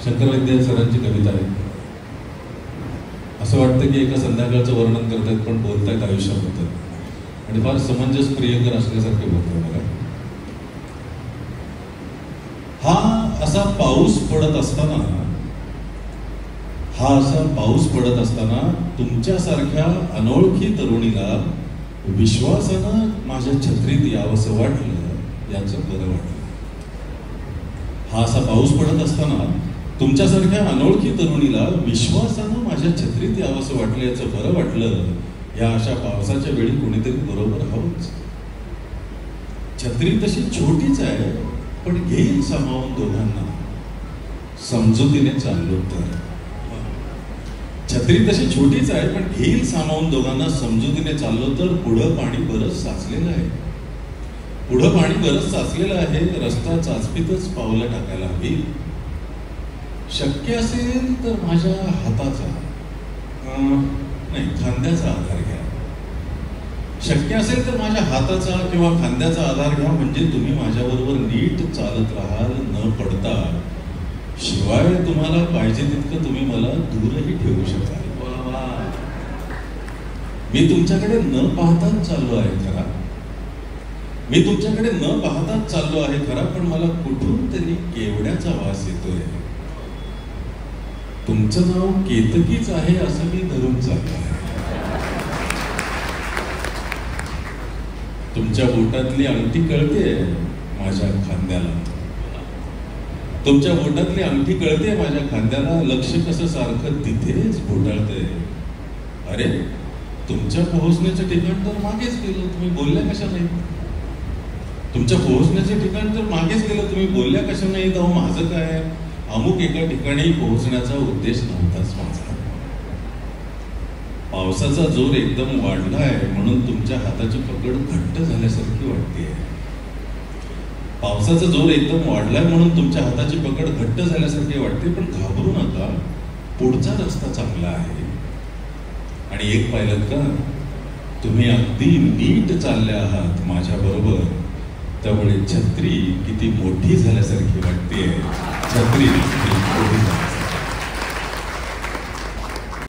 शंकरविद्या सरांची कविता आहे. असं वाटतं की एका संध्याकाळचं वर्णन करतायत पण बोलतायत आयुष्याबद्दल आणि फार समंजस प्रियकर असल्यासारखे बोलतात. बघा, हा असा पाऊस पडत असताना तुमच्यासारख्या अनोळखी तरुणीला विश्वासानं माझ्या छत्रीत यावंसं वाटलं, याचं बरं वाटलं. हा असा पाऊस पडत असताना तुमच्यासारख्या अनोळखी तरुणीला विश्वासानं माझ्या छत्रीत यावंसं वाटलं, याचं बरं वाटलं. या अशा पावसाच्या वेळी कोणीतरी बरोबर हवंच. छत्री तशी छोटीच आहे पण घेईल सामावून दोघांना, समजुतीने चाललो तर. छत्री तशी छोटीच आहे पण घेईल सामावून दोघांना, समजुतीने चाललो तर. पुढं पाणी बरंच साचलेलं आहे, रस्ता चाचपीतच पावलं टाकायला हवी. शक्य असेल तर माझ्या हाताचा नाही खांद्याचा आधार घ्या. शक्य असेल तर माझ्या हाताचा किंवा खांद्याचा आधार घ्या, म्हणजे तुम्ही माझ्याबरोबर नीट चालत राहाल न पडता. शिवाय तुम्हाला पाहिजे तितकं तुम्ही मला दूरही ठेवू शकाल. मी तुमच्याकडे न पाहताच चाललो आहे खरा, पण मला कुठून तरी केवड्याचा वास येतोय. तुमचं नाव केतकीच आहे असं मी धरून चाललो आहे. तुमच्या बोटातली अंगठी कळते माझ्या खांद्याला, लक्ष कसं सारखं तिथेच बोटाळतंय. अरे, तुमच्या पोहोचण्याचं ठिकाण तर मागेच गेलं, तुम्ही बोलल्या कशा नाही? अहो माझं काय, अमुक एका ठिकाणी पोहोचण्याचा उद्देश नव्हताच माझा. पावसाचा जोर एकदम वाढलाय म्हणून तुमच्या हाताची पकड घट्ट झाल्यासारखी वाटते. पण घाबरू नका, पुढचा रस्ता चांगला आहे. आणि एक पाहिलं का, तुम्ही अगदी नीट चालले आहात माझ्या बरोबर, त्यामुळे छत्री किती मोठी झाल्यासारखी वाटते.